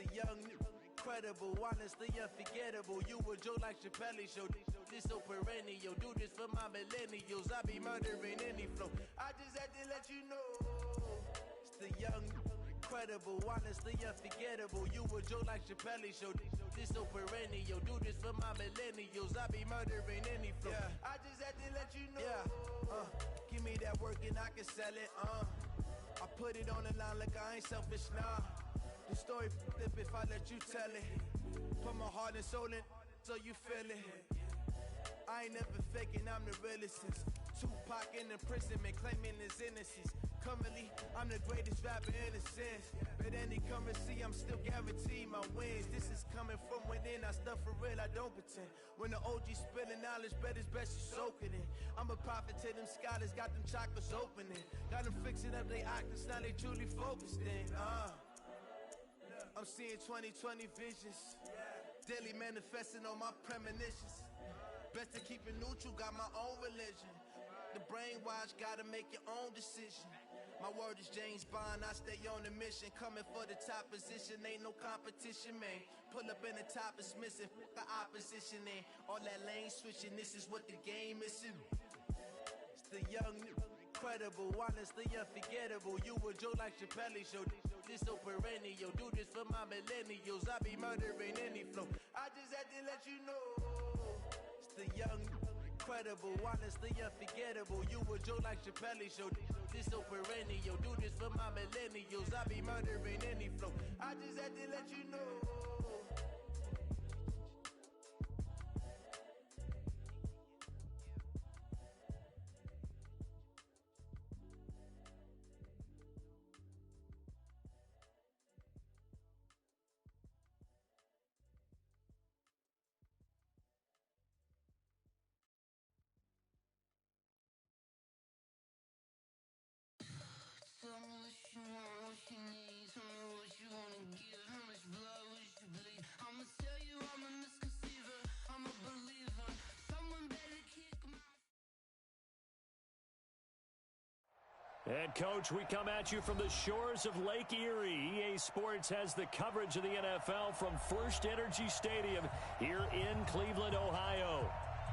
the young, incredible, honestly unforgettable. You a joke like Chappelle Show. This so perennial. Do this for my millennials. I be murdering any flow. I just had to let you know. It's the young, incredible, honestly unforgettable. You a joke like Chappelle Show. This so perennial. Do this for my millennials. I be murdering any flow. Yeah. I just had to let you know. Yeah. Give me that work and I can sell it. I put it on the line like I ain't selfish, nah. The story flip if I let you tell it. Put my heart and soul in so you feel it. I ain't never faking, I'm the realest since Tupac in imprisonment, claiming his innocence. Currently, I'm the greatest rapper in a sense. But any currency, I'm still guaranteed my wins. This is coming from within, I stuff for real, I don't pretend. When the OG spilling knowledge, bet it's best you soak it in. I'm a prophet to them scholars, got them chakras opening. Got them fixing up they octaves, now they truly focused in. I'm seeing 2020 visions, daily manifesting on my premonitions. Best to keep it neutral, got my own religion. The brainwash, gotta make your own decision. My word is James Bond, I stay on the mission. Coming for the top position, ain't no competition, man. Pull up in the top is missing, the opposition in. All that lane switching, this is what the game is. It's the young, incredible, honestly unforgettable. You a joke like Chappelle Show. This so perennial. Do this for my millennials. I be murdering any flow. I just had to let you know. It's the young, incredible, honestly unforgettable. You a joke like Chappelle Show. This so perennial. Do this for my millennials. I be murdering any flow. I just had to let you know. Tell me what you want, what you need. Tell me what you wanna give. How much blood would you bleed? I'ma tell you I'm a misconceiver. I'm a believer. Someone better kick my... And, Coach, we come at you from the shores of Lake Erie. EA Sports has the coverage of the NFL from First Energy Stadium here in Cleveland, Ohio.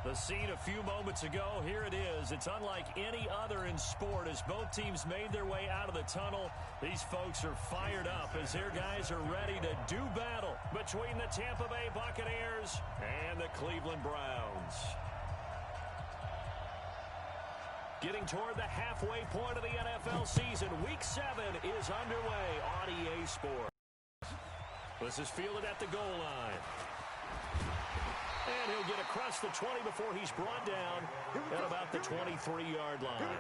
The scene a few moments ago, here it is. It's unlike any other in sport as both teams made their way out of the tunnel. These folks are fired up as their guys are ready to do battle between the Tampa Bay Buccaneers and the Cleveland Browns. Getting toward the halfway point of the NFL season, Week 7 is underway on EA Sports. This is fielded at the goal line. And he'll get across the 20 before he's brought down at about the 23-yard line.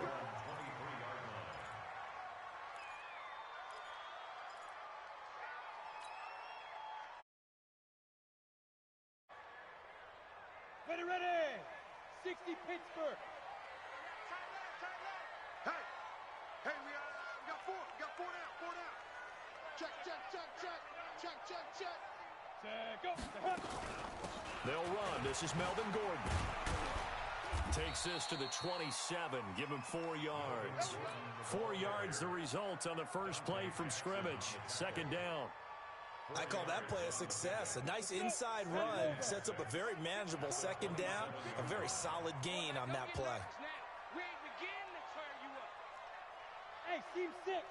Ready! 60 Pittsburgh. Hey, we got four. We got four down. Check. Go. They'll run. This is Melvin Gordon. Takes this to the 27. Give him 4 yards. 4 yards the result on the first play from scrimmage. Second down. I call that play a success. A nice inside run sets up a very manageable second down. A very solid gain on that play. We ain't beginning to turn you up. Hey, Team 6.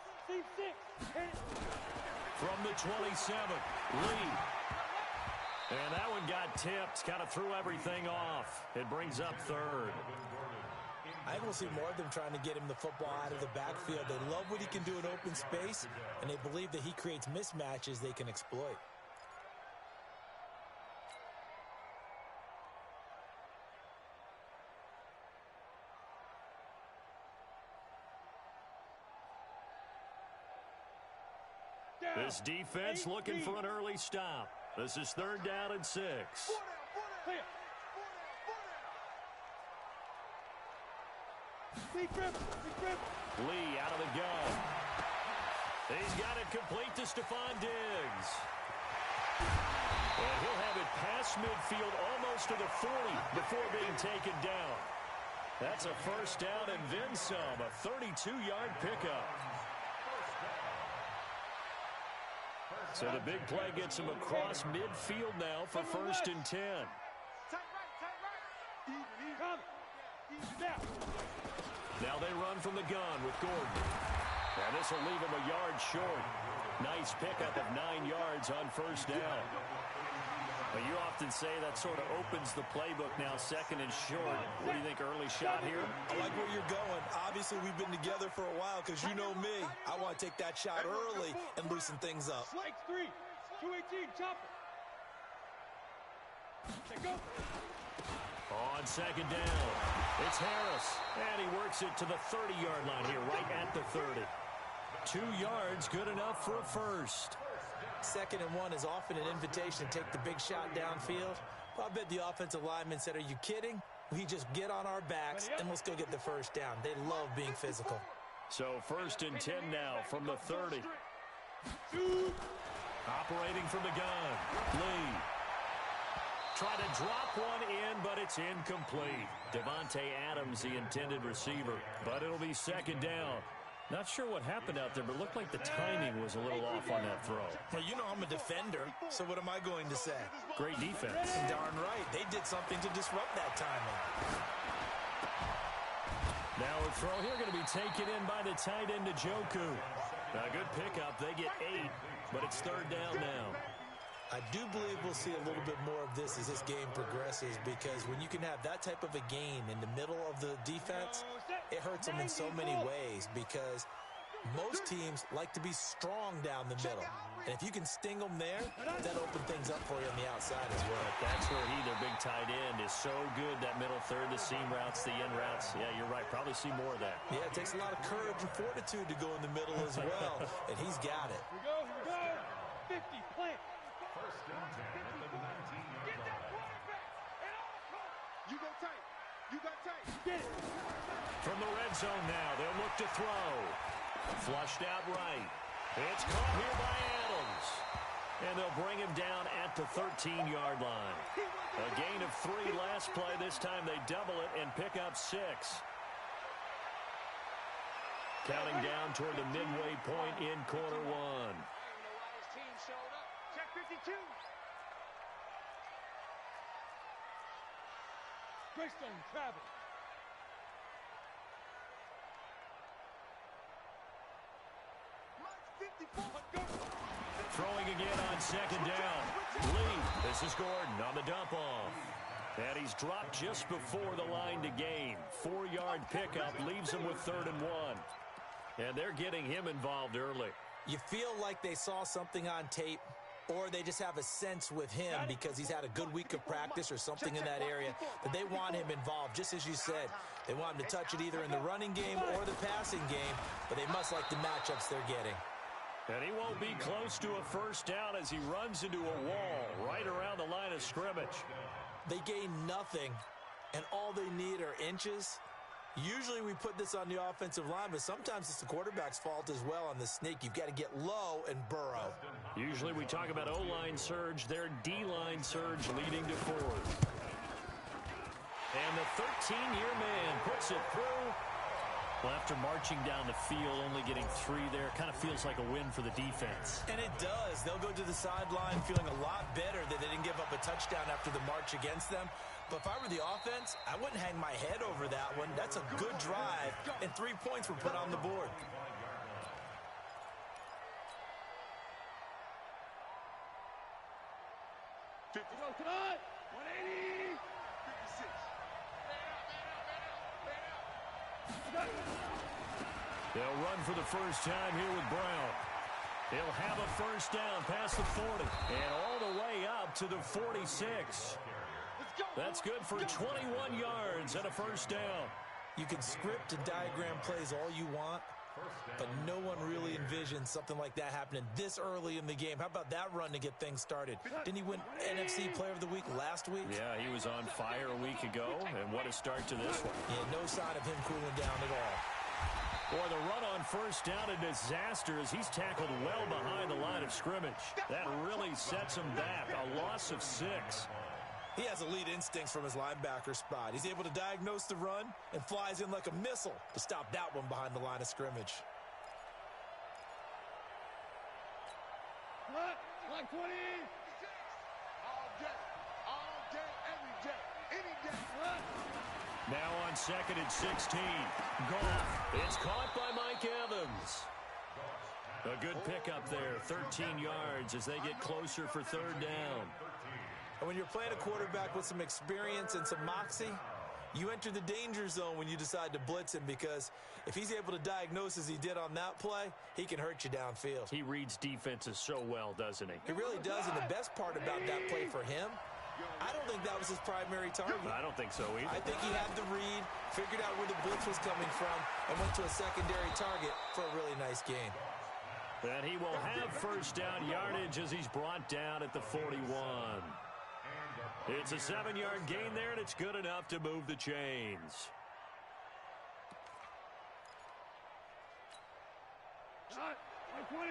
From the 27, Lee. And that one got tipped. Kind of threw everything off. It brings up third. I think we'll see more of them trying to get him the football out of the backfield. They love what he can do in open space, and they believe that he creates mismatches they can exploit. This defense looking for an early stop. This is 3rd down and 6. Lee out of the gun. He's got it complete to Stephon Diggs. And he'll have it past midfield almost to the 40 before being taken down. That's a first down and then some, a 32-yard pickup. So the big play gets him across midfield now for 1st and 10. Now they run from the gun with Gordon. And this will leave him a yard short. Nice pickup of 9 yards on 1st down. Well, you often say that sort of opens the playbook now, 2nd and short. What do you think, early shot here? I like where you're going. Obviously, we've been together for a while because you know me. I want to take that shot early and loosen things up. Strike 3, 218, chop it. Go. On 2nd down, it's Harris. And he works it to the 30-yard line here, right at the 30. 2 yards, good enough for a first. 2nd and 1 is often an invitation to take the big shot downfield. Well, I bet the offensive lineman said, are you kidding? We just get on our backs and let's go get the first down. They love being physical. So 1st and 10 now from the 30. Operating from the gun, Lee. Try to drop one in, but it's incomplete. Devontae Adams, the intended receiver, but it'll be 2nd down. Not sure what happened out there, but it looked like the timing was a little off on that throw. Well, you know I'm a defender, so what am I going to say? Great defense. Darn right. They did something to disrupt that timing. Now a throw here going to be taken in by the tight end, Njoku. Now a good pickup. They get 8, but it's 3rd down now. I do believe we'll see a little bit more of this as this game progresses, because when you can have that type of a gain in the middle of the defense, it hurts them in so many ways, because most teams like to be strong down the middle. And if you can sting them there, that opens things up for you on the outside as well. That's where their big tight end, is so good, that middle third, the seam routes, the in routes. Yeah, you're right. Probably see more of that. Yeah, it takes a lot of courage and fortitude to go in the middle as well, and he's got it. Here we go. 50, plant. You go tight. You got tight. Get it. From the red zone now, they'll look to throw. Flushed out right. It's caught here by Adams. And they'll bring him down at the 13-yard line. A gain of 3 last play. This time they double it and pick up 6. Counting down toward the midway point in quarter 1. Check 52. Greystone travel. Throwing again on 2nd down. Lee, this is Gordon on the dump off. And he's dropped just before the line to gain. 4-yard pickup leaves him with 3rd and 1. And they're getting him involved early. You feel like they saw something on tape, or they just have a sense with him because he's had a good week of practice or something in that area, that they want him involved. Just as you said, they want him to touch it either in the running game or the passing game, but they must like the matchups they're getting. And he won't be close to a first down as he runs into a wall right around the line of scrimmage. They gain nothing, and all they need are inches. Usually we put this on the offensive line, but sometimes it's the quarterback's fault as well on the sneak. You've got to get low and burrow. Usually we talk about O-line surge, their D-line surge leading to 4th. And the 13-year man puts it through. Well, after marching down the field, only getting 3 there, kind of feels like a win for the defense. And it does. They'll go to the sideline feeling a lot better that they didn't give up a touchdown after the march against them. But if I were the offense, I wouldn't hang my head over that one. That's a good drive, and 3 points were put on the board. Come on. 180. 56. They'll run for the first time here with Brown. He'll have a first down past the 40 and all the way up to the 46. That's good for 21 yards and a first down. You can script and diagram plays all you want, but no one really envisions something like that happening this early in the game. How about that run to get things started? Didn't he win NFC Player of the Week last week? Yeah, he was on fire a week ago, and what a start to this one. Yeah, no sign of him cooling down at all. Boy, the run on first down, a disaster as he's tackled well behind the line of scrimmage. That really sets him back, a loss of 6. He has elite instincts from his linebacker spot. He's able to diagnose the run and flies in like a missile to stop that one behind the line of scrimmage. Like 20. All day, every day, any day. Now on 2nd and 16. Goff. It's caught by Mike Evans. A good pickup there. 13 yards as they get closer for 3rd down. And when you're playing a quarterback with some experience and some moxie, you enter the danger zone when you decide to blitz him, because if he's able to diagnose as he did on that play, he can hurt you downfield. He reads defenses so well, doesn't he? He really does, and the best part about that play for him, I don't think that was his primary target. I don't think so either. I think he had the read, figured out where the blitz was coming from, and went to a secondary target for a really nice game. And he will have 1st down yardage as he's brought down at the 41. It's a 7-yard gain there, and it's good enough to move the chains. Like 20.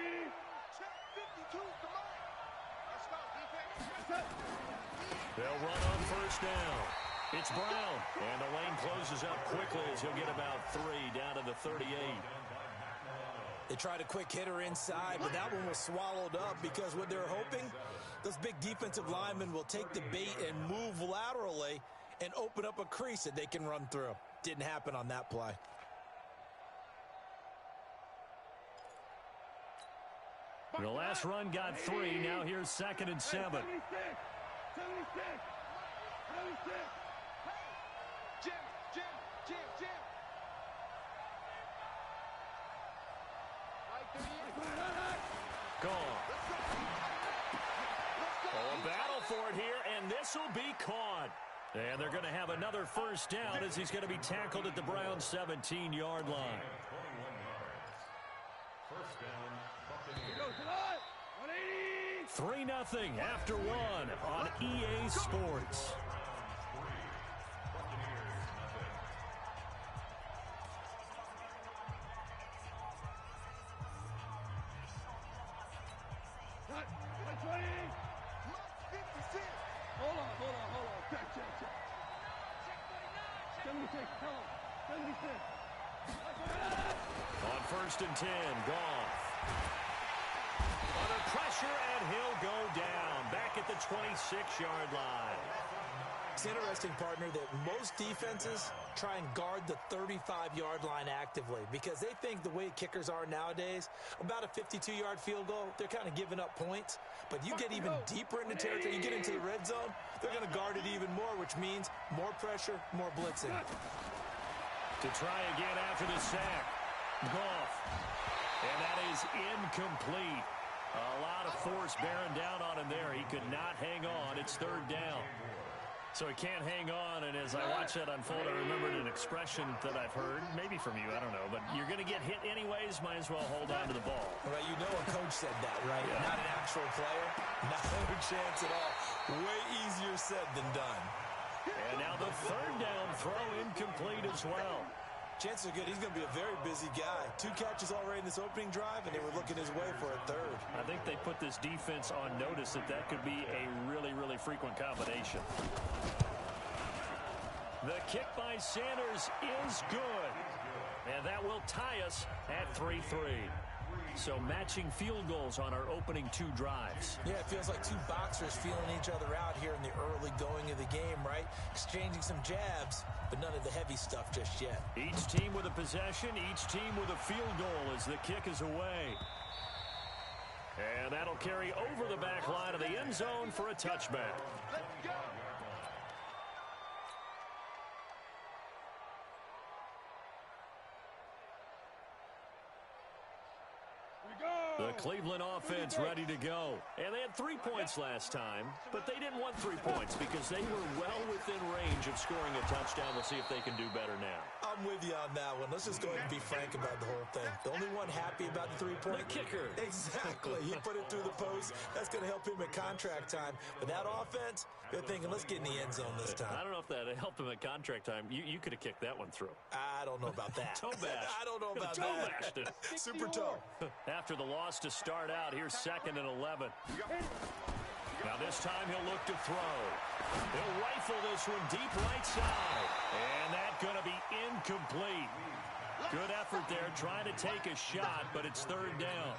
Check 52, come on. Let's go, defense. They'll run on 1st down. It's Brown, and the lane closes up quickly as he'll get about 3 down to the 38. They tried a quick hitter inside, but that one was swallowed up, because what they're hoping, those big defensive linemen will take the bait and move laterally and open up a crease that they can run through. Didn't happen on that play. The last run got 3. Now here's 2nd and 7. 76. Jim. Gone. Oh, a battle for it here, and this will be caught. And they're going to have another 1st down as he's going to be tackled at the Browns' 17-yard line. 3-0 after 1 on EA Sports. Hold on. Check. 76, tell him. 76. On 1st and 10, Goff. Under pressure, and he'll go down. Back at the 26-yard line. It's interesting, partner, that most defenses try and guard the 35-yard line actively, because they think the way kickers are nowadays, about a 52-yard field goal, they're kind of giving up points. But you get even deeper into territory, you get into the red zone, they're going to guard it even more, which means more pressure, more blitzing. To try again after the sack. Goff. And that is incomplete. A lot of force bearing down on him there. He could not hang on. It's 3rd down. So he can't hang on, and as I watch that unfold, I remembered an expression that I've heard, maybe from you, I don't know, but you're going to get hit anyways, might as well hold on to the ball. Well, you know a coach said that, right? Yeah. Not an actual player. Not a chance at all. Way easier said than done. And now the 3rd down throw incomplete as well. Chances are good. He's going to be a very busy guy. 2 catches already in this opening drive, and they were looking his way for a 3rd. I think they put this defense on notice that could be a really, really frequent combination. The kick by Sanders is good. And that will tie us at 3-3. So matching field goals on our opening 2 drives. Yeah, it feels like 2 boxers feeling each other out here in the early going of the game, right? Exchanging some jabs, but none of the heavy stuff just yet. Each team with a possession, each team with a field goal as the kick is away. And that'll carry over the back line of the end zone for a touchback. Let's go. The Cleveland offense ready to go. And they had 3 points last time, but they didn't want 3 points because they were well within range of scoring a touchdown. We'll see if they can do better now. I'm with you on that one. Let's just go ahead and be frank about the whole thing. The only one happy about the 3-point. The kicker. Exactly. He put it through the post. That's going to help him at contract time. But that offense, they're thinking, let's get in the end zone this time. I don't know if that helped him at contract time. You could have kicked that one through. I don't know about that. Toe bash. I don't know about toe that. bashed it. Super toe. After the loss to start out, here's 2nd and 11. Now this time he'll look to throw. He'll rifle this one deep right side. And that's going to be incomplete. Good effort there trying to take a shot, but it's 3rd down.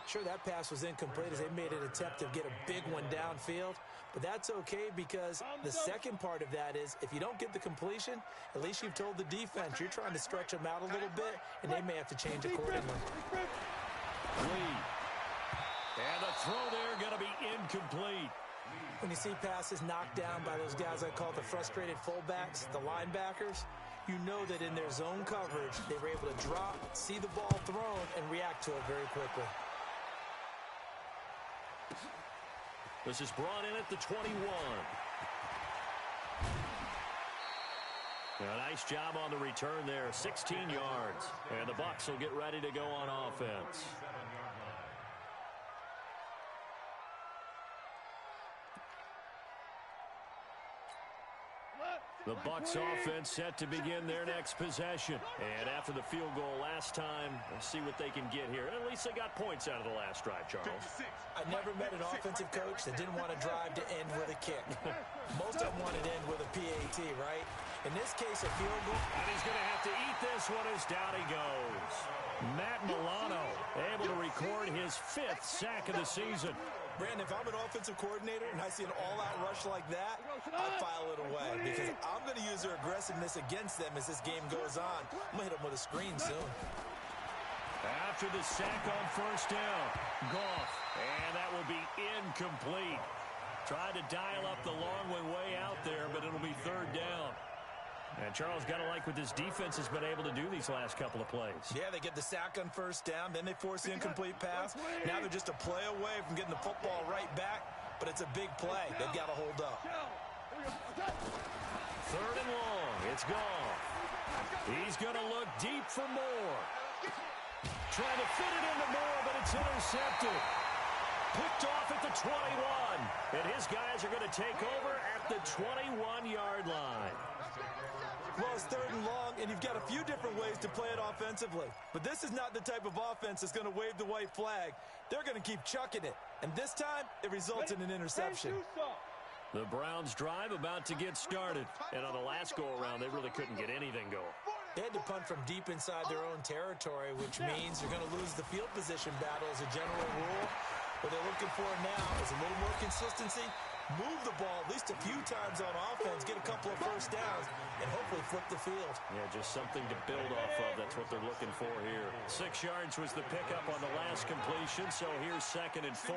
Sure, that pass was incomplete as they made an attempt to get a big one downfield, but that's okay because the second part of that is if you don't get the completion, at least you've told the defense you're trying to stretch them out a little bit, and they may have to change accordingly. Lee. And the throw there going to be incomplete. When you see passes knocked down by those guys I call the frustrated fullbacks, the linebackers, you know that in their zone coverage, they were able to drop, see the ball thrown, and react to it very quickly. This is brought in at the 21. A nice job on the return there, 16 yards. And the Bucs will get ready to go on offense. The Bucs offense set to begin their next possession. And after the field goal last time, we'll see what they can get here. And at least they got points out of the last drive, Charles. I never met an offensive coach that didn't want to drive to end with a kick. Most of them wanted to end with a PAT, right? In this case, a field goal. And he's going to have to eat this one as down he goes. Matt Milano able to record his 5th sack of the season. Brandon, if I'm an offensive coordinator and I see an all-out rush like that, I'd file it away because I'm going to use their aggressiveness against them as this game goes on. I'm going to hit them with a screen soon. After the sack on first down, Goff, and that will be incomplete. Tried to dial up the long one way out there, but it'll be 3rd down. And Charles, got to like what this defense has been able to do these last couple of plays. Yeah, they get the sack on first down, then they force the incomplete pass. Now they're just a play away from getting the football right back, but it's a big play. They've got to hold up. 3rd and long. It's Goff. He's going to look deep for Moore. Trying to fit it into Moore, but it's intercepted. Picked off at the 21. And his guys are going to take over at the 21-yard line. Well, it's 3rd and long, and you've got a few different ways to play it offensively. But this is not the type of offense that's going to wave the white flag. They're going to keep chucking it. And this time, it results in an interception. The Browns drive about to get started. And on the last go-around, they really couldn't get anything going. They had to punt from deep inside their own territory, which means you're going to lose the field position battle as a general rule. What they're looking for now is a little more consistency, move the ball at least a few times on offense, get a couple of first downs, and hopefully flip the field. Yeah, just something to build off of. That's what they're looking for here. 6 yards was the pickup on the last completion, so here's 2nd and 4.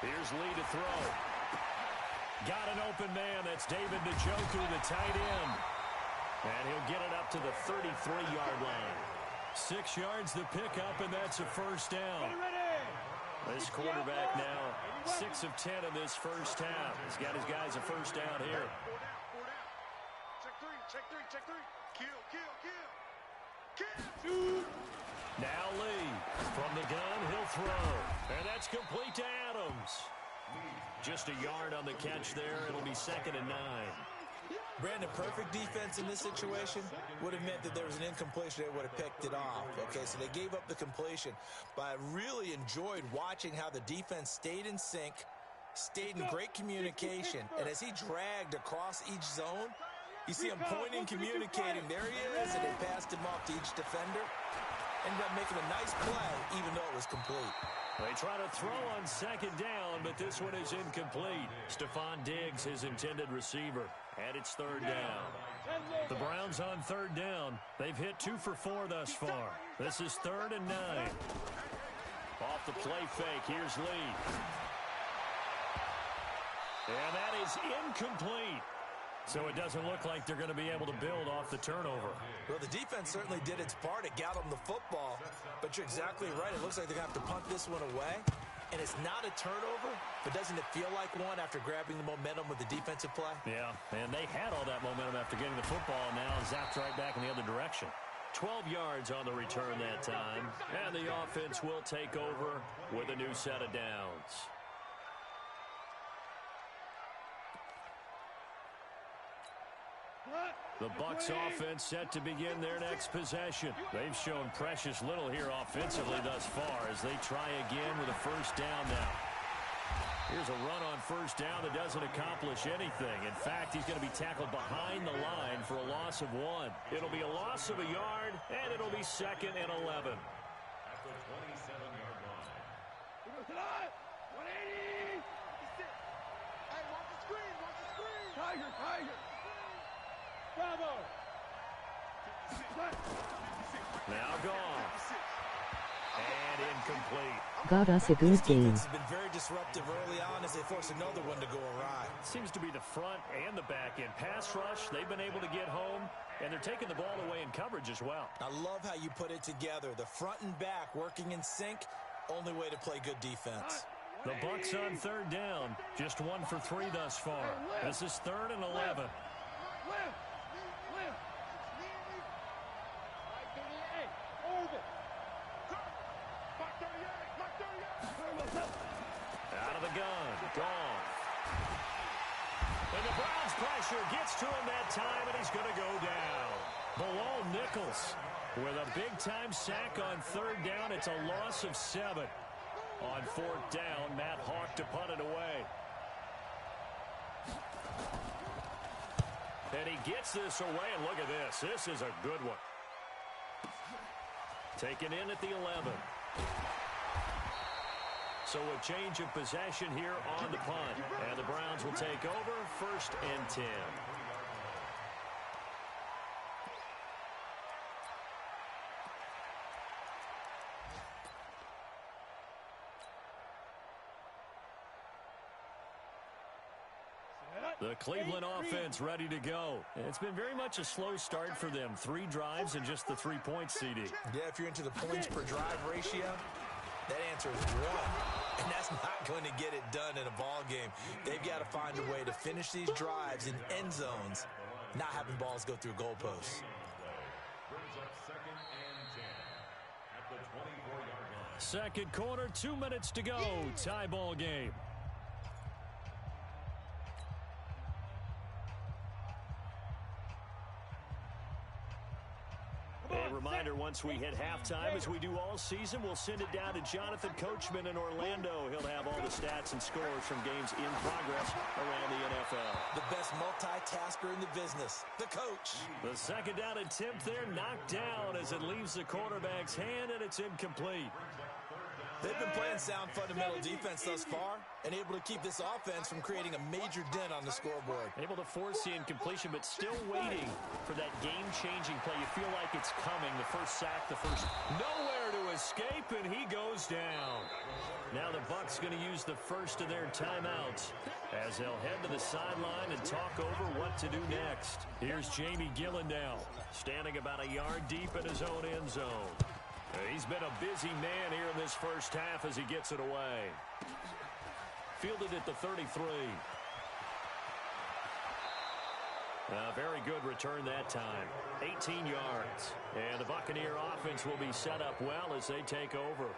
Here's Lee to throw. Got an open man. That's David Njoku, the tight end. And he'll get it up to the 33-yard line. 6 yards the pickup, and that's a first down. This quarterback now 6 of 10 in this first half. He's got his guys a first down here. Check three. Kill. Now Lee from the gun, he'll throw. And that's complete to Adams. Just a yard on the catch there. It'll be 2nd and 9. Brandon, perfect defense in this situation would have meant that there was an incompletion. They would have picked it off. Okay, so they gave up the completion. But I really enjoyed watching how the defense stayed in sync, stayed in great communication. And as he dragged across each zone, you see him pointing, communicating. There he is, and they passed him off to each defender. Ended up making a nice play, even though it was complete. They try to throw on 2nd down, but this one is incomplete. Stephon Diggs, his intended receiver, and it's 3rd down. The Browns on 3rd down. They've hit 2 for 4 thus far. This is 3rd and 9. Off the play fake, here's Lee. And that is incomplete. So it doesn't look like they're going to be able to build off the turnover. Well, the defense certainly did its part. It got them the football. But you're exactly right. It looks like they're going to have to punt this one away. And it's not a turnover, but doesn't it feel like one after grabbing the momentum with the defensive play? Yeah, and they had all that momentum after getting the football, and now zapped right back in the other direction. 12 yards on the return that time. And the offense will take over with a new set of downs. The Bucs offense set to begin their next possession. They've shown precious little here offensively thus far as they try again with a first down now. Here's a run on first down that doesn't accomplish anything. In fact, he's going to be tackled behind the line for a loss of 1. It'll be a loss of a yard, and it'll be 2nd and 11. At the 27-yard line. Here goes tonight. 180. Hey, watch the screen. Watch the screen. Tiger, Tiger. Bravo. Now gone. And incomplete. Got us a good game. Defense has been very disruptive early on as they force another one to go awry. Seems to be the front and the back end. Pass rush, they've been able to get home, and they're taking the ball away in coverage as well. I love how you put it together. The front and back working in sync, only way to play good defense. The Bucs on third down. Just 1 for 3 thus far. This is 3rd and 11. Lift. Hey, orbit. Out of the gun. Gone. And the Browns pressure gets to him that time, and he's going to go down. Bilal Nichols with a big-time sack on third down. It's a loss of 7. On 4th down, Matt Hawk to punt it away. And he gets this away, and look at this. This is a good one. Taken in at the 11. So a change of possession here on the punt. And the Browns will take over 1st and 10. The Cleveland offense ready to go. It's been very much a slow start for them. 3 drives and just the 3 points, CD. Yeah, if you're into the points per drive ratio, that answer is 1. And that's not going to get it done in a ball game. They've got to find a way to finish these drives in end zones, not having balls go through goalposts. Brings up 2nd and 10 at the 24-yard line. Second quarter, 2 minutes to go. Tie ball game. A reminder, once we hit halftime, as we do all season, we'll send it down to Jonathan Coachman in Orlando. He'll have all the stats and scores from games in progress around the NFL. The best multitasker in the business, the coach. The 2nd down attempt there knocked down as it leaves the quarterback's hand, and it's incomplete. They've been playing sound fundamental defense thus far and able to keep this offense from creating a major dent on the scoreboard. Able to force the incompletion, but still waiting for that game-changing play. You feel like it's coming. The first sack, the first. Nowhere to escape, and he goes down. Now the Bucs going to use the first of their timeouts as they'll head to the sideline and talk over what to do next. Here's Jamie Gillandale standing about a yard deep in his own end zone. He's been a busy man here in this first half as he gets it away. Fielded at the 33. A very good return that time. 18 yards. And the Buccaneer offense will be set up well as they take over.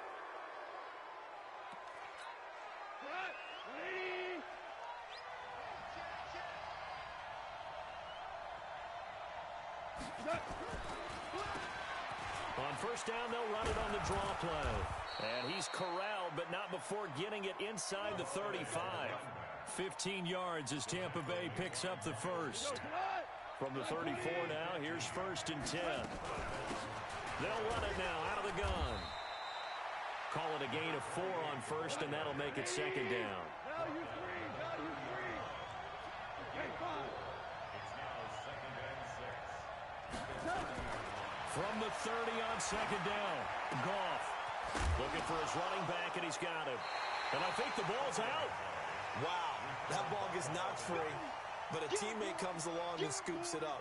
On first down, they'll run it on the draw play. And he's corralled, but not before getting it inside the 35. 15 yards as Tampa Bay picks up the first. From the 34 now, here's 1st and 10. They'll run it now out of the gun. Call it a gain of 4 on first, and that'll make it 2nd down. Value 3. Okay, 5. It's now 2nd and 6. From the 30 on 2nd down. Goff looking for his running back, and he's got him. And I think the ball's out. Wow, that ball gets knocked free, but a teammate comes along and scoops it up.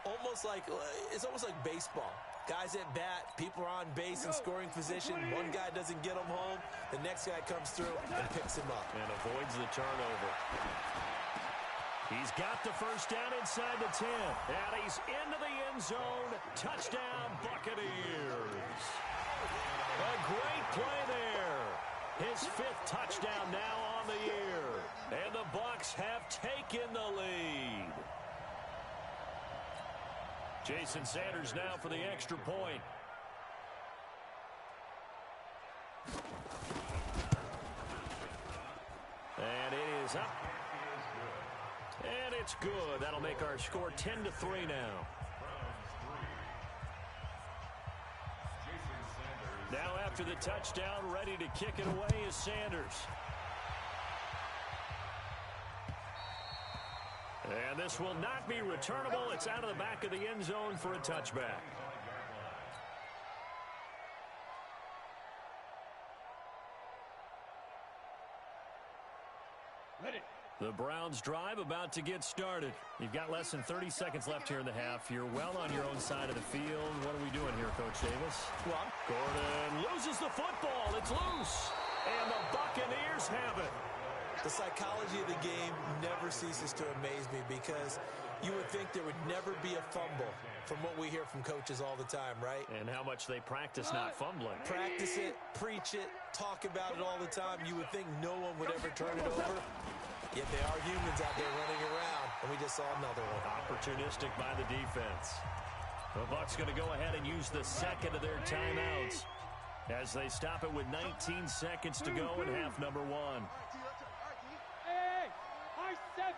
It's almost like baseball. Guys at bat, people are on base in scoring position. One guy doesn't get him home. The next guy comes through and picks him up. And avoids the turnover. He's got the first down inside the 10. And he's into the end zone. Touchdown, Buccaneers. A great play there. His 5th touchdown now on the year. And the Bucs have taken the lead. Jason Sanders now for the extra point. is up. And it's good. That'll make our score 10-3 now. Now after the touchdown, ready to kick it away is Sanders. And this will not be returnable. It's out of the back of the end zone for a touchback. The Browns drive about to get started. You've got less than 30 seconds left here in the half. You're well on your own side of the field. What are we doing here, Coach Davis? Well, Gordon loses the football. It's loose. And the Buccaneers have it. the psychology of the game never ceases to amaze me, because you would think there would never be a fumble from what we hear from coaches all the time, right? And how much they practice not fumbling. Practice it, preach it, talk about it all the time. You would think no one would ever turn it over. Yet they are humans out there running around, and we just saw another one. Opportunistic by the defense. The Bucs going to go ahead and use the second of their timeouts as they stop it with 19 seconds to go in half number one. Hey, high 7.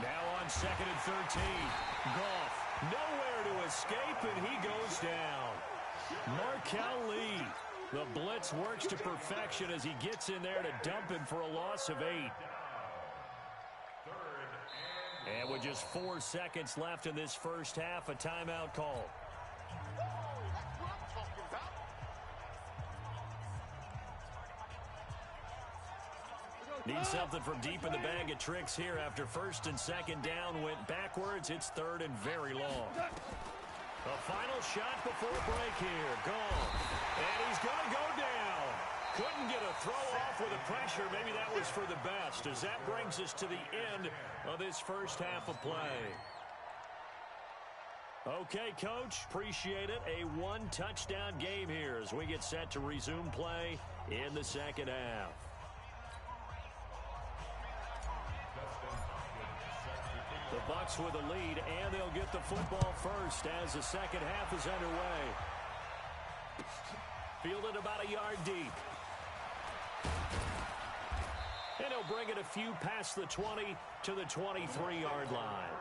Now on 2nd and 13. Goff nowhere to escape, and he goes down. Markel Lee. The blitz works to perfection as he gets in there to dump him for a loss of 8. And with just 4 seconds left in this first half, a timeout call. Need something from deep in the bag of tricks here after 1st and 2nd down went backwards. It's 3rd and very long. A final shot before break here. Gone. And he's going to go down. Couldn't get a throw off with the pressure. Maybe that was for the best, as that brings us to the end of this first half of play. Okay, Coach, appreciate it. A one-touchdown game here as we get set to resume play in the second half. The Bucs with a lead, and they'll get the football first as the second half is underway. Fielded about a yard deep. And he'll bring it a few past the 20 to the 23-yard line.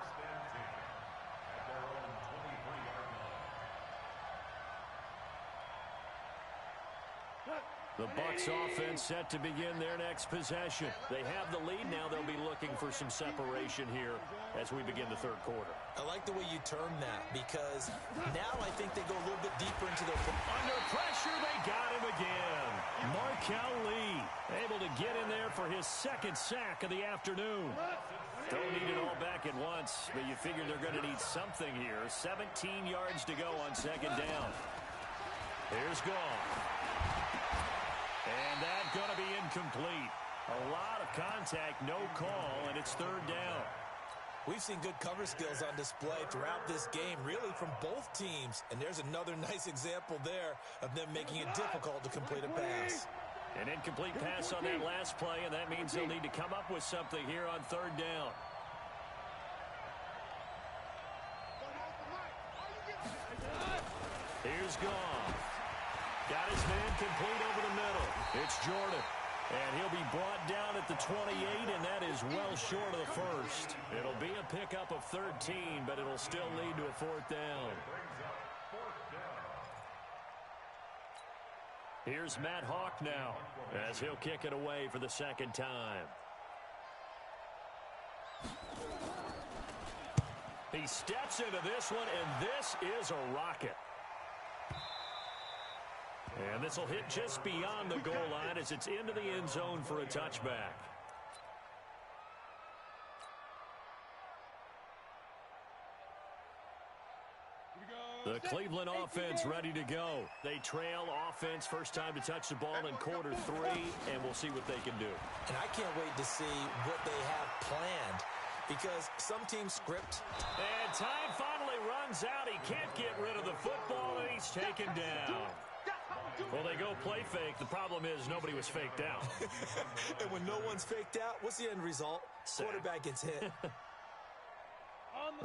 The Bucs offense set to begin their next possession. They have the lead. Now they'll be looking for some separation here as we begin the third quarter. I like the way you termed that, because now I think they go a little bit deeper into their... Under pressure, they got him again. Markel Lee able to get in there for his 2nd sack of the afternoon. Don't need it all back at once, but you figure they're going to need something here. 17 yards to go on 2nd down. Here's Goff. And that's going to be incomplete. A lot of contact, no call, and it's 3rd down. We've seen good cover skills on display throughout this game, really from both teams. And there's another nice example there of them making it difficult to complete a pass. An incomplete pass on that last play, and that means they'll need to come up with something here on 3rd down. Here's Goff. Got his man complete over the middle. It's Jordan. And he'll be brought down at the 28, and that is well short of the first. It'll be a pickup of 13, but it'll still lead to a 4th down. Here's Matt Hawk now, as he'll kick it away for the 2nd time. He steps into this one, and this is a rocket. And this will hit just beyond the goal line as it's into the end zone for a touchback. The Cleveland offense ready to go. They trail offense, first time to touch the ball in quarter 3, and we'll see what they can do. And I can't wait to see what they have planned, because some teams script. And time finally runs out. He can't get rid of the football, and he's taken down. Well, they go play fake. The problem is nobody was faked out. And when no one's faked out, what's the end result? Sack. Quarterback gets hit.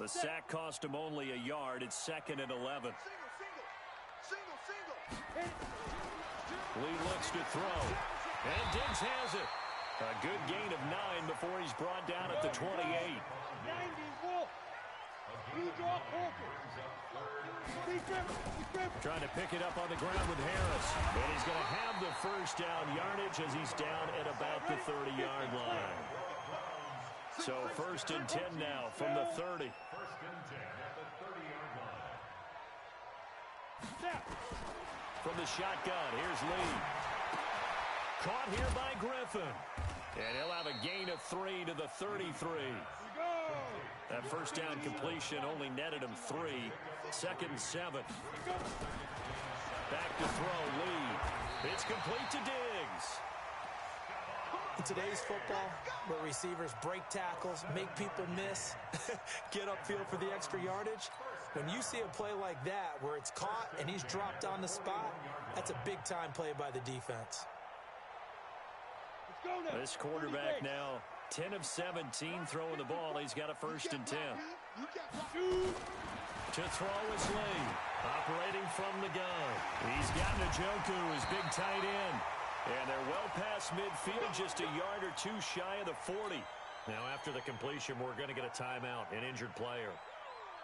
The sack cost him only a yard. It's 2nd and 11. Single. Lee looks to throw. And Diggs has it. A good gain of 9 before he's brought down at the 28. 90, Wolf. You draw Walker. Trying to pick it up on the ground with Harris. And he's going to have the first down yardage as he's down at about the 30-yard line. So 1st and 10 now from the 30. 1st and 10 at the 30-yard line. From the shotgun, here's Lee. Caught here by Griffin. And he'll have a gain of 3 to the 33. That first down completion only netted him 3. 2nd and 7. Back to throw, Lee. It's complete to Diggs. In today's football, where receivers break tackles, make people miss, get upfield for the extra yardage, when you see a play like that where it's caught and he's dropped on the spot, that's a big-time play by the defense. This quarterback now 10 of 17 throwing the ball. He's got a 1st and 10. To throw is Lee. Operating from the gun. He's got Njoku, his big tight end. And they're well past midfield, just a yard or 2 shy of the 40. Now after the completion, we're going to get a timeout, an injured player.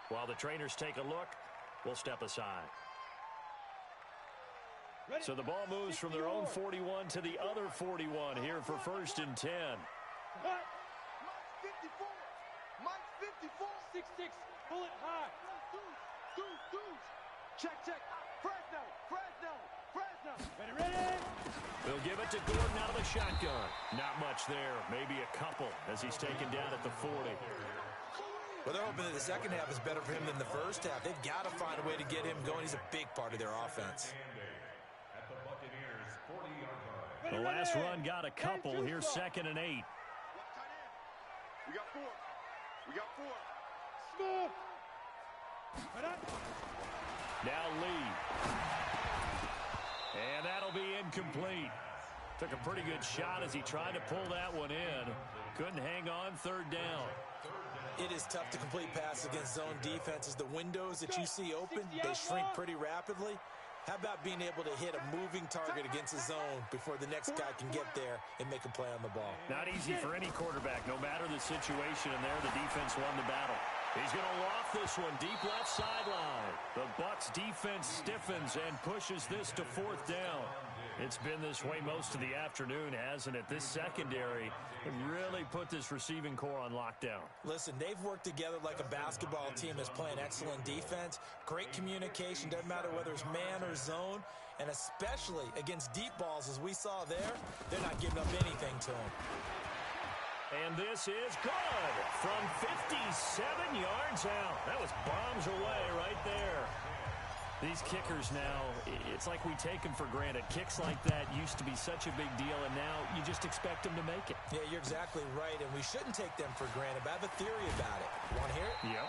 While the trainers take a look, we'll step aside. So the ball moves from their own 41 to the other 41 here for 1st and 10. Mike's 54. Mike's 54. 6-6. Pull it high. Dudes. Check. Fresno. Ready. They'll give it to Gordon out of the shotgun. Not much there. Maybe a couple as he's taken down at the 40. Well, they're hoping that the second half is better for him than the first half. They've got to find a way to get him going. He's a big part of their offense. At the Buccaneers 40-yard line. The last run got a couple. Here's 2nd and 8. We got 4. Smooth. Now Lee. And that'll be incomplete. Took a pretty good shot as he tried to pull that one in. Couldn't hang on. 3rd down. It is tough to complete passes against zone defenses. The windows that you see open, they shrink pretty rapidly. How about being able to hit a moving target against a zone before the next guy can get there and make a play on the ball? Not easy for any quarterback, no matter the situation. And there, the defense won the battle. He's going to loft this one deep left sideline. The Bucs defense stiffens and pushes this to 4th down. It's been this way most of the afternoon, hasn't it? This secondary really put this receiving core on lockdown. Listen, they've worked together like a basketball team that's playing excellent defense. Great communication, doesn't matter whether it's man or zone. And especially against deep balls, as we saw there, they're not giving up anything to them. And this is good from 57 yards out. That was bombs away right there. These kickers now, it's like we take them for granted. Kicks like that used to be such a big deal, and now you just expect them to make it. Yeah, you're exactly right, and we shouldn't take them for granted. But I have a theory about it. Want to hear it? Yeah.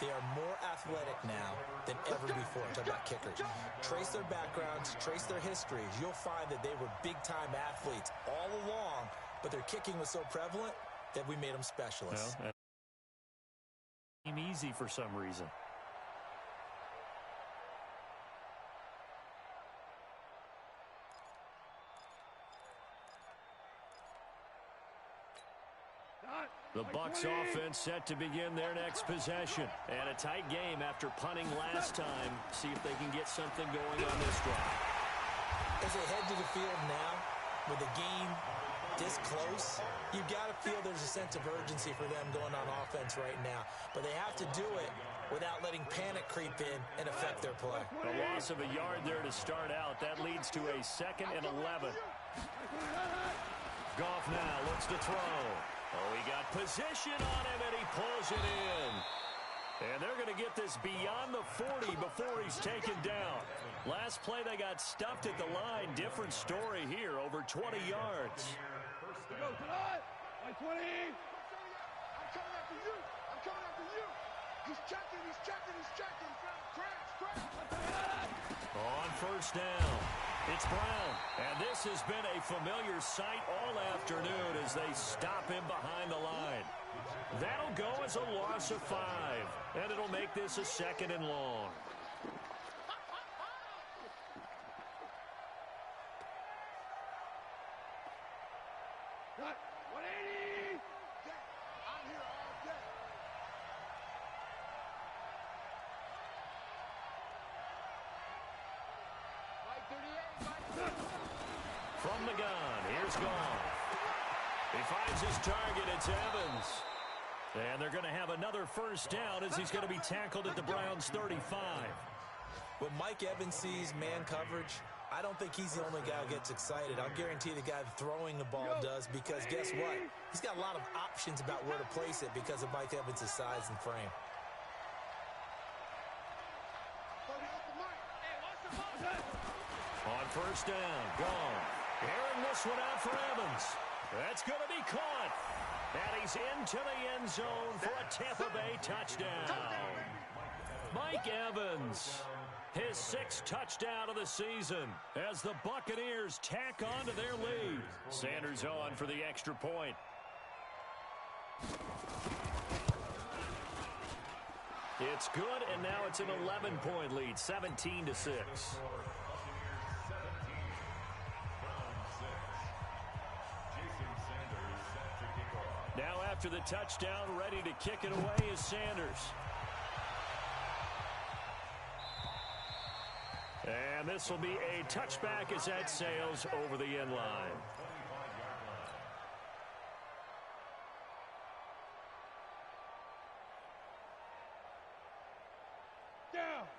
They are more athletic now than ever before. Talk about kickers. Trace their backgrounds, trace their histories. You'll find that they were big-time athletes all along, but their kicking was so prevalent that we made them specialists. Well, seem easy for some reason. The Bucs offense set to begin their next possession. And a tight game after punting last time. See if they can get something going on this drive. As they head to the field now, with the game this close, you've got to feel there's a sense of urgency for them going on offense right now. But they have to do it without letting panic creep in and affect their play. A loss of a yard there to start out. That leads to a 2nd and 11. Goff now looks to throw. Oh, he got position on him, and he pulls it in. And they're going to get this beyond the 40 before he's taken down. Last play, they got stuffed at the line. Different story here, over 20 yards. Go tonight. 20. I'm coming after you. He's checking. Crash. On 1st down, it's Brown. And this has been a familiar sight all afternoon as they stop him behind the line. That'll go as a loss of 5. And it'll make this a 2nd and long. From the gun, here's Goff. He finds his target, it's Evans. And they're going to have another first down as he's going to be tackled at the Browns' 35. When Mike Evans sees man coverage, I don't think he's the only guy who gets excited. I'll guarantee the guy throwing the ball does, because guess what? He's got a lot of options about where to place it because of Mike Evans' size and frame. On first down, gone. Airing this one out for Evans. That's going to be caught. And he's into the end zone for a Tampa Bay touchdown. Mike Evans, his 6th touchdown of the season as the Buccaneers tack on to their lead. Sanders on for the extra point. It's good, and now it's an 11-point lead, 17-6. Now after the touchdown, ready to kick it away is Sanders. And this will be a touchback as that sails over the end line.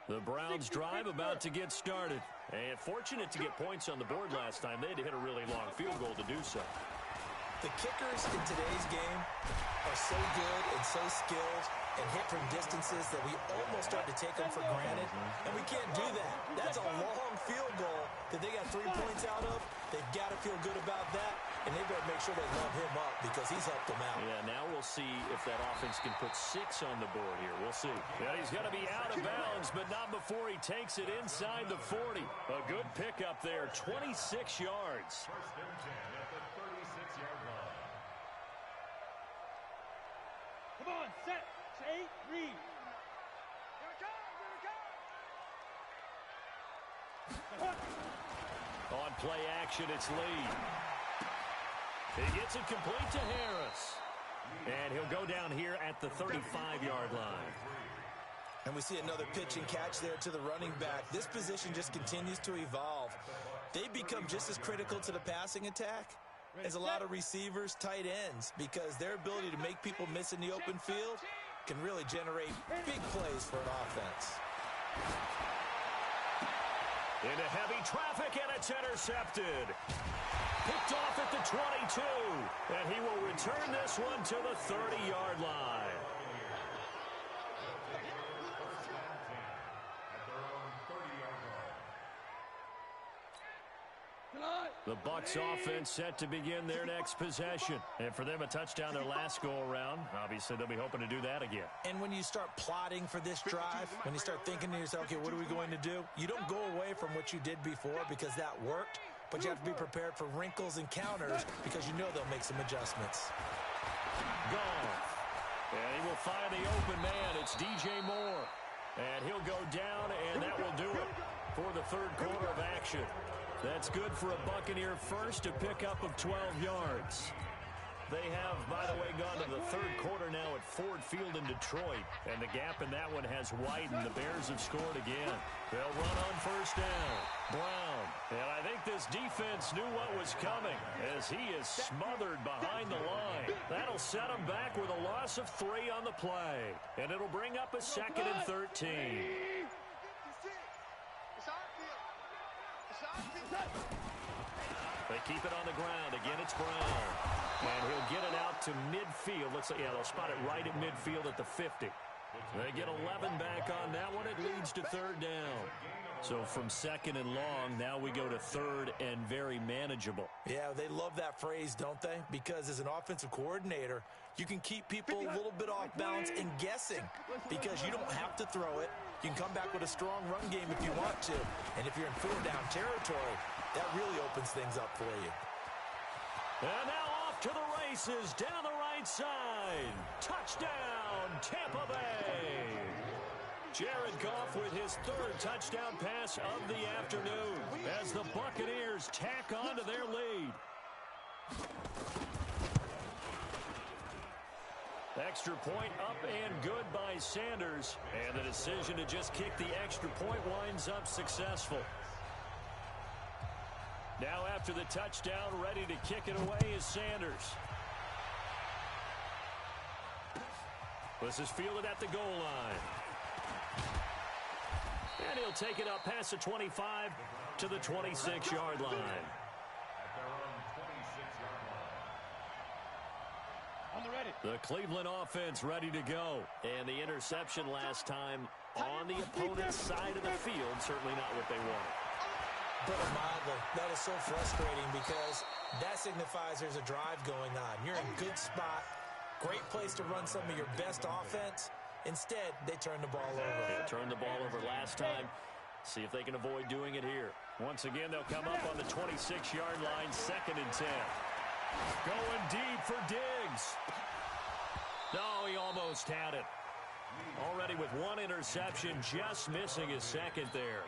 The Browns drive about to get started. And fortunate to get points on the board last time. They had to hit a really long field goal to do so. The kickers in today's game are so good and so skilled and hit from distances that we almost start to take them for granted, and we can't do that. That's a long field goal that they got 3 points out of. They've got to feel good about that, and they better make sure they love him up because he's helped them out. Yeah, now we'll see if that offense can put 6 on the board here. We'll see. Yeah, he's going to be out of bounds, but not before he takes it inside the 40. A good pickup there, 26 yards. First and 10 at the 36-yard line. Come on, set, 8, read. On play action, it's Lee. He gets it complete to Harris. And he'll go down here at the 35-yard line. And we see another pitch and catch there to the running back. This position just continues to evolve. They become just as critical to the passing attack as a lot of receivers, tight ends, because their ability to make people miss in the open field can really generate big plays for an offense. Into heavy traffic, and it's intercepted. Picked off at the 22, and he will return this one to the 30-yard line. The Bucs offense set to begin their next possession. And for them, a touchdown their last go-around. Obviously, they'll be hoping to do that again. And when you start plotting for this drive, when you start thinking to yourself, okay, what are we going to do? You don't go away from what you did before because that worked, but you have to be prepared for wrinkles and counters because you know they'll make some adjustments. Goff. And he will find the open man. It's DJ Moore. And he'll go down, and that will do it for the third quarter of action. That's good for a Buccaneer first, a pickup of 12 yards. They have, by the way, gone to the third quarter now at Ford Field in Detroit, and the gap in that one has widened. The Bears have scored again. They'll run on first down. Brown, and I think this defense knew what was coming as he is smothered behind the line. That'll set him back with a loss of 3 on the play, and it'll bring up a 2nd and 13. They keep it on the ground. Again, it's Brown. And he'll get it out to midfield. Looks like, yeah, they'll spot it right at midfield at the 50. They get 11 back on that one. It leads to third down. So from 2nd and long, now we go to 3rd and very manageable. Yeah, they love that phrase, don't they? Because as an offensive coordinator, you can keep people a little bit off balance and guessing because you don't have to throw it. You can come back with a strong run game if you want to. And if you're in 4-down territory, that really opens things up for you. And now off to the races down the right side. Touchdown, Tampa Bay. Jared Goff with his 3rd touchdown pass of the afternoon as the Buccaneers tack on to their lead. Extra point up and good by Sanders. And the decision to just kick the extra point winds up successful. Now after the touchdown, ready to kick it away is Sanders. This is fielded at the goal line. And he'll take it up past the 25 to the 26-yard line. At their own 26-yard line. On the ready. The Cleveland offense ready to go. And the interception last time on the opponent's side of the field, certainly not what they wanted. Put it mildly, that is so frustrating because that signifies there's a drive going on. You're in a good spot, great place to run some of your best offense. Instead, they turn the ball over. They turned the ball over last time. See if they can avoid doing it here. Once again, they'll come up on the 26-yard line, 2nd and 10. Going deep for Diggs. No, he almost had it. Already with one interception, just missing his second there.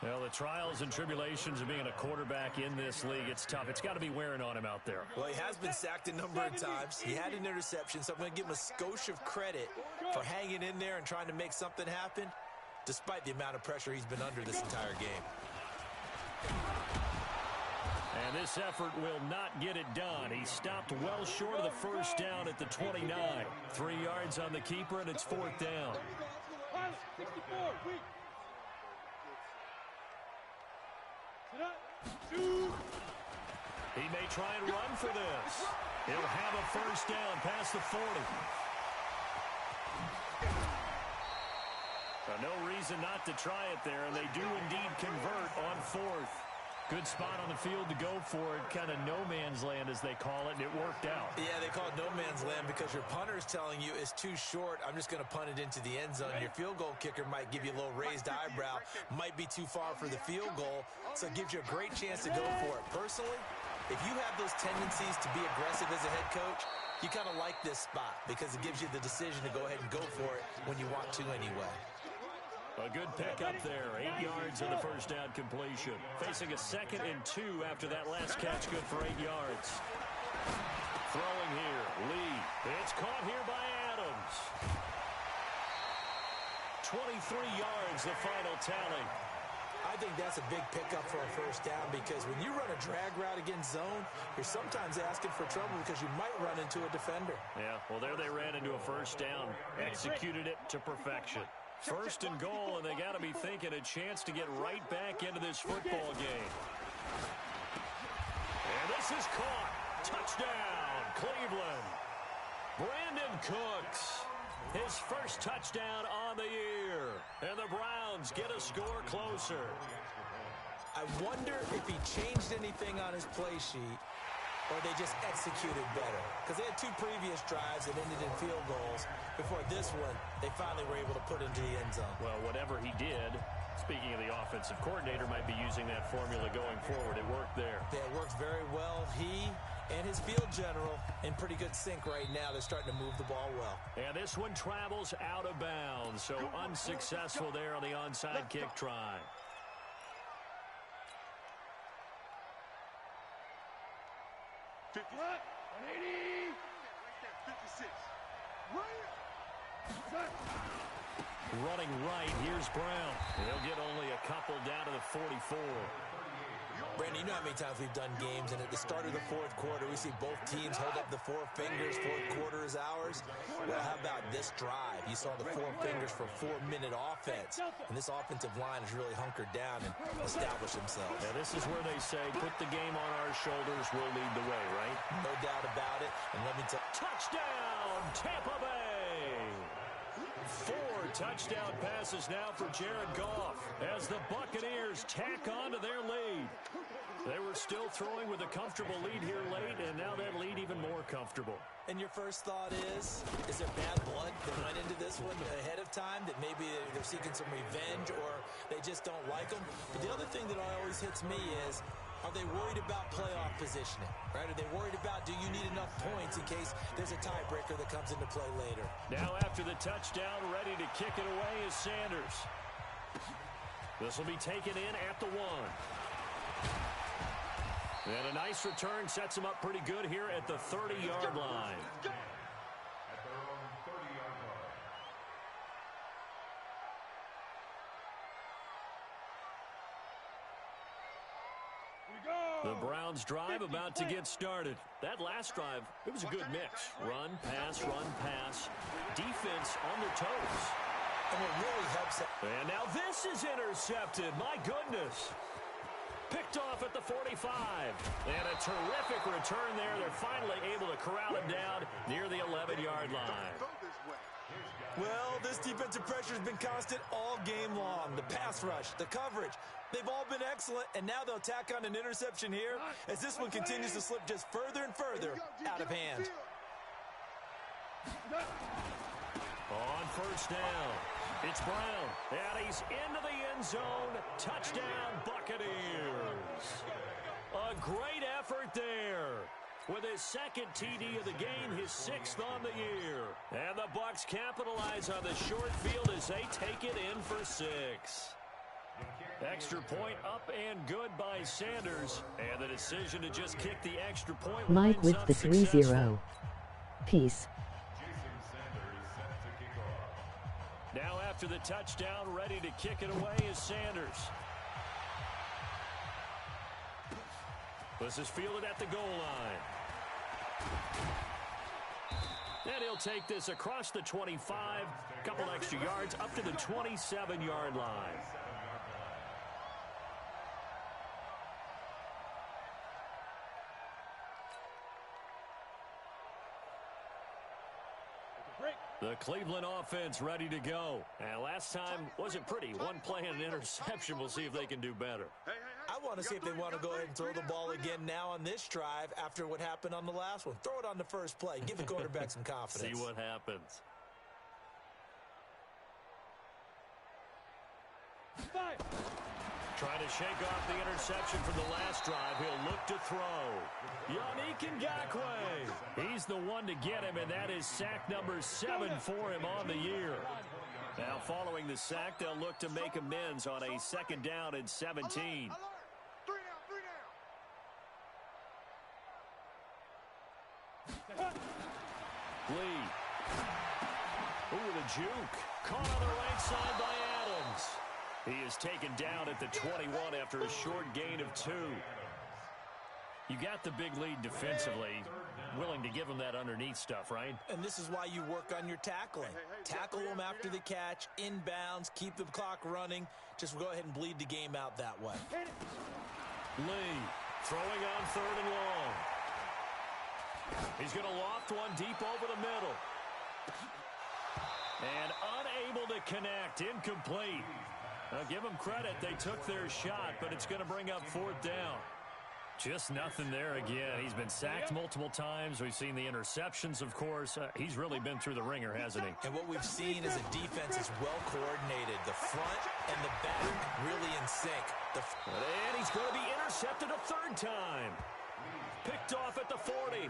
Well, the trials and tribulations of being a quarterback in this league, it's tough. It's got to be wearing on him out there. Well, he has been sacked a number of times. He had an interception, so I'm going to give him a skosh of credit for hanging in there and trying to make something happen, despite the amount of pressure he's been under this entire game. And this effort will not get it done. He stopped well short of the first down at the 29. 3 yards on the keeper, and it's 4th down. 64, weak. He may try and run for this. He'll have a first down past the 40. So no reason not to try it there, and they do indeed convert on 4th. Good spot on the field to go for it, kind of no man's land as they call it, and it worked out. Yeah, they call it no man's land because your punter is telling you it's too short. I'm just going to punt it into the end zone. Your field goal kicker might give you a little raised eyebrow, might be too far for the field goal, so it gives you a great chance to go for it. Personally, if you have those tendencies to be aggressive as a head coach, you kind of like this spot because it gives you the decision to go ahead and go for it when you want to anyway. A good pickup there. 8 yards on the first down completion. Facing a 2nd and 2 after that last catch. Good for 8 yards. Throwing here. Lee. It's caught here by Adams. 23 yards, the final tally. I think that's a big pickup for a first down because when you run a drag route against zone, you're sometimes asking for trouble because you might run into a defender. Yeah, well, there they ran into a first down. Executed it to perfection. 1st and goal, and they got to be thinking a chance to get right back into this football game. And this is caught. Touchdown, Cleveland. Brandon Cooks, his first touchdown on the year. And the Browns get a score closer. I wonder if he changed anything on his play sheet or they just executed better. Because they had 2 previous drives that ended in field goals. Before this one, they finally were able to put into the end zone. Well, whatever he did, speaking of the offensive coordinator, might be using that formula going forward. It worked there. Yeah, it works very well. He and his field general in pretty good sync right now. They're starting to move the ball well. And this one travels out of bounds, so unsuccessful there on the onside kick try. What? 180. 56. Running right, here's Brown. He'll get only a couple down to the 44. Brandon, you know how many times we've done games, and at the start of the 4th quarter, we see both teams hold up the 4 fingers. 4th quarter is ours. Well, how about this drive? You saw the 4 fingers for 4-minute offense, and this offensive line has really hunkered down and established themselves. Now, this is where they say, put the game on our shoulders, we'll lead the way, right? No doubt about it, and let me tell you. Touchdown, Tampa Bay! 4 touchdown passes now for Jared Goff as the Buccaneers tack on to their lead. They were still throwing with a comfortable lead here late, and now that lead even more comfortable. And your first thought is there bad blood that went into this one ahead of time, that maybe they're seeking some revenge or they just don't like them? But the other thing that always hits me is, are they worried about playoff positioning, right? Are they worried about, do you need enough points in case there's a tiebreaker that comes into play later? Now after the touchdown, ready to kick it away is Sanders. This will be taken in at the 1. And a nice return sets him up pretty good here at the 30-yard line. At their own 30-yard line. The Browns drive about to get started. That last drive, it was a good mix. Run, pass, defense on their toes. And it really helps. And now this is intercepted. My goodness. Picked off at the 45. And a terrific return there. They're finally able to corral him down near the 11-yard line. Well, this defensive pressure has been constant all game long. The pass rush, the coverage, they've all been excellent, and now they'll tack on an interception here as this one continues to slip just further and further out of hand. On first down, it's Brown, and he's into the end zone. Touchdown, Buccaneers. A great effort there. With his second TD of the game, his 6th on the year. And the Bucs capitalize on the short field as they take it in for 6. Extra point up and good by Sanders. And the decision to just kick the extra point. Mike with the 3-0. Peace. Now after the touchdown, ready to kick it away is Sanders. This is fielded at the goal line. And he'll take this across the 25, couple extra yards up to the 27-yard line. The Cleveland offense ready to go. And last time wasn't pretty. One play and an interception. We'll see if they can do better. I want to see if they want to go ahead and throw the ball again now on this drive after what happened on the last one. Throw it on the first play. Give the quarterback some confidence. See what happens. Trying to shake off the interception from the last drive. He'll look to throw. Yannick Ngakoue. He's the one to get him, and that is sack number 7 for him on the year. Now following the sack, they'll look to make amends on a 2nd down and 17. Lee. Ooh, the juke. Caught on the right side by Adams. He is taken down at the 21 after a short gain of 2. You got the big lead defensively. Willing to give him that underneath stuff, right? And this is why you work on your tackling. Tackle them after the catch, inbounds, keep the clock running. Just go ahead and bleed the game out that way. Lee throwing on 3rd and long. He's going to loft one deep over the middle. And unable to connect. Incomplete. Now, give them credit. They took their shot, but it's going to bring up 4th down. Just nothing there again. He's been sacked multiple times. We've seen the interceptions, of course. He's really been through the ringer, hasn't he? And what we've seen is a defense is well coordinated. The front and the back really in sync. And he's going to be intercepted a 3rd time. Picked off at the 40.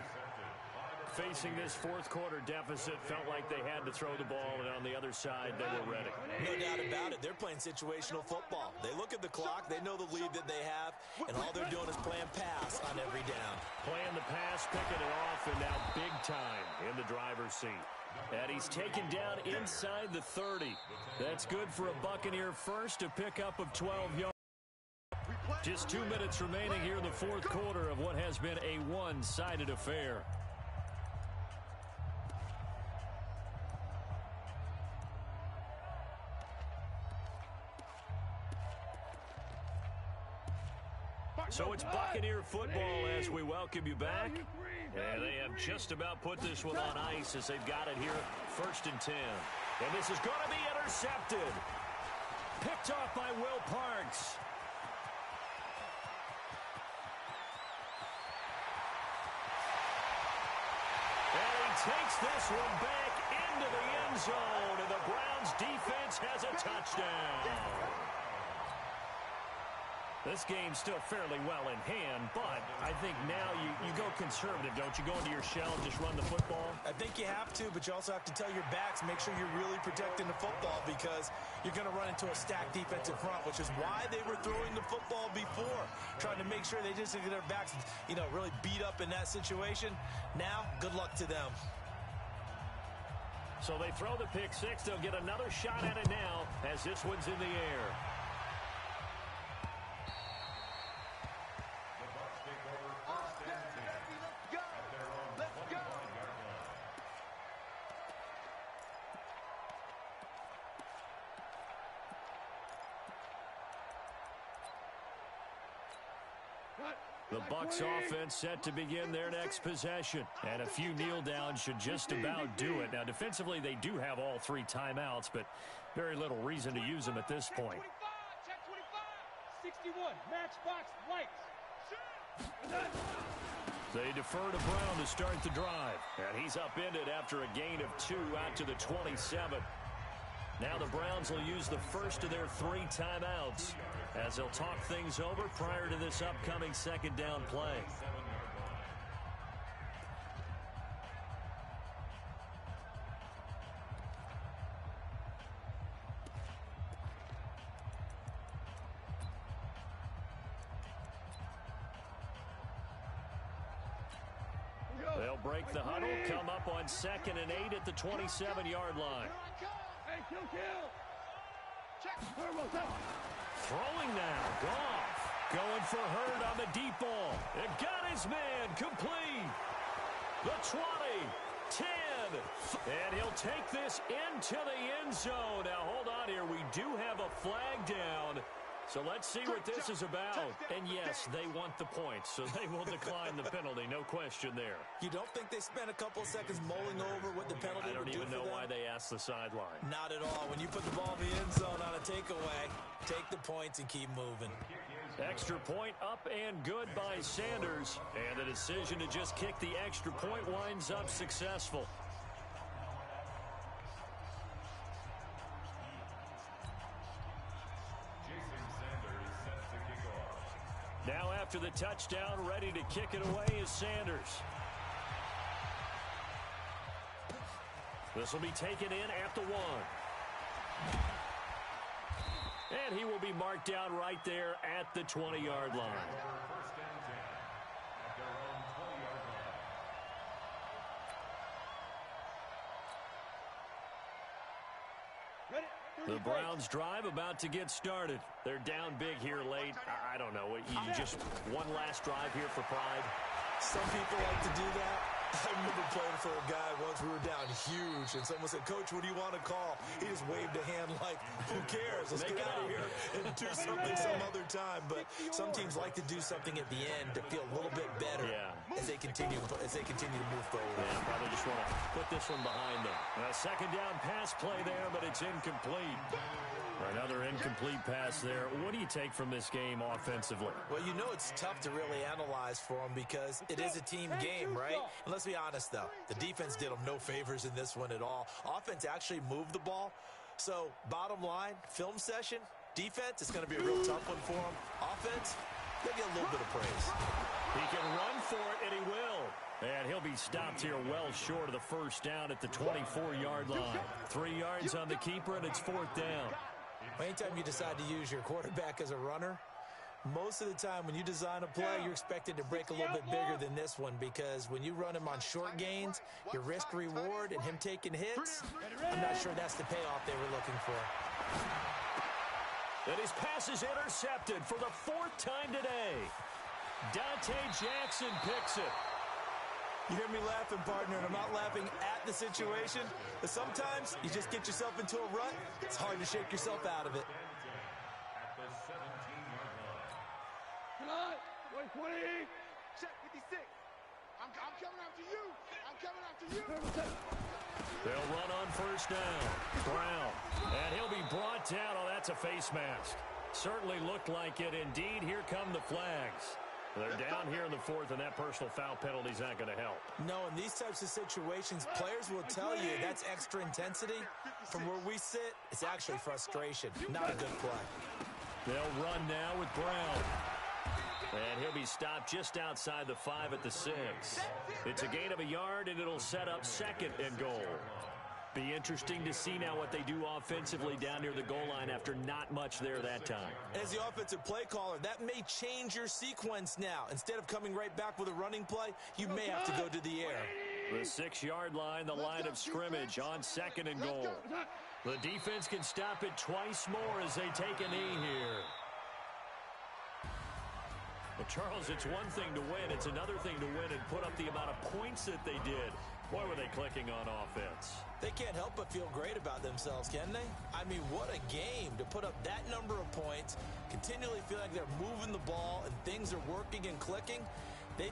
Facing this 4th quarter deficit, felt like they had to throw the ball, and on the other side, they were ready. No doubt about it. They're playing situational football. They look at the clock, they know the lead that they have, and all they're doing is playing pass on every down. Playing the pass, picking it off, and now big time in the driver's seat. And he's taken down inside the 30. That's good for a Buccaneer first, a pickup of 12 yards. Just 2 minutes remaining here in the 4th quarter of what has been a one-sided affair. So it's Buccaneer football as we welcome you back. And they have just about put this one on ice as they've got it here, 1st and 10. And this is going to be intercepted. Picked off by Will Parks. And he takes this one back into the end zone. And the Browns defense has a touchdown. This game's still fairly well in hand, but I think now you go conservative, don't you? Go into your shell and just run the football? I think you have to, but you also have to tell your backs, make sure you're really protecting the football because you're going to run into a stacked defensive front, which is why they were throwing the football before, trying to make sure they just get their backs, really beat up in that situation. Now, good luck to them. So they throw the pick 6. They'll get another shot at it now as this one's in the air. The Bucs offense set to begin their next possession. And a few kneel downs should just about do it. Now, defensively, they do have all 3 timeouts, but very little reason to use them at this point. Check 25. 61. Matchbox lights. They defer to Brown to start the drive. And he's upended after a gain of 2 out to the 27. Now the Browns will use the first of their 3 timeouts as they'll talk things over prior to this upcoming second down play. They'll break the huddle, come up on 2nd and 8 at the 27-yard line. Hey, kill. Throwing now, Goff. Going for Hurd on the deep ball. It got his man complete. The 20, 10, and he'll take this into the end zone. Now, hold on here. We do have a flag down. So let's see what this is about. And yes, they want the points, so they will decline the penalty. No question there. You don't think they spent a couple of seconds mulling over what the penalty would do for them? I don't even know why they asked the sideline. Not at all. When you put the ball in the end zone on a takeaway, take the points and keep moving. Extra point up and good by Sanders. And the decision to just kick the extra point winds up successful. Now after the touchdown, ready to kick it away is Sanders. This will be taken in at the 1. And he will be marked down right there at the 20-yard line. The Browns drive about to get started. They're down big here late. I don't know. You just one last drive here for pride. Some people like to do that. I remember playing for a guy once. We were down huge, and someone said, "Coach, what do you want to call?" He just waved a hand like, "Who cares? Let's get out of here and do something some other time." But some teams like to do something at the end to feel a little bit better as they continue to move forward. Yeah, probably just want to put this one behind them. A second down pass play there, but it's incomplete. Another incomplete pass there. What do you take from this game offensively? Well, you know it's tough to really analyze for them because it is a team game, right? And let's be honest, though. The defense did them no favors in this one at all. Offense actually moved the ball. So, bottom line, film session, defense, it's going to be a real tough one for them. Offense, they'll get a little bit of praise. He can run for it, and he will. And he'll be stopped here well short of the first down at the 24-yard line. 3 yards on the keeper, and it's 4th down. Anytime you decide to use your quarterback as a runner, most of the time when you design a play, you're expected to break a little bit bigger than this one because when you run him on short gains, your risk-reward and him taking hits, I'm not sure that's the payoff they were looking for. And his pass is intercepted for the 4th time today. Dante Jackson picks it. You hear me laughing, partner, and I'm not laughing at the situation, but sometimes you just get yourself into a rut. It's hard to shake yourself out of it. At the 17-yard line. Come on, 20. Check 56. I'm coming after you. I'm coming after you. They'll run on first down. Brown. And he'll be brought down. Oh, that's a face mask. Certainly looked like it. Indeed, here come the flags. They're down here in the 4th, and that personal foul penalty is not going to help. No, in these types of situations, players will tell you that's extra intensity. From where we sit, it's actually frustration, not a good play. They'll run now with Brown. And he'll be stopped just outside the 5 at the 6. It's a gain of a yard, and it'll set up 2nd and goal. Be interesting to see now what they do offensively down near the goal line after not much there that time. As the offensive play caller, that may change your sequence now. Instead of coming right back with a running play, you may have to go to the air. The 6-yard line, the line of scrimmage on 2nd and goal. The defense can stop it twice more as they take a knee here. Well, Charles, it's one thing to win. It's another thing to win and put up the amount of points that they did. Boy, were they clicking on offense. They can't help but feel great about themselves, can they? I mean, what a game to put up that number of points, continually feel like they're moving the ball and things are working and clicking. They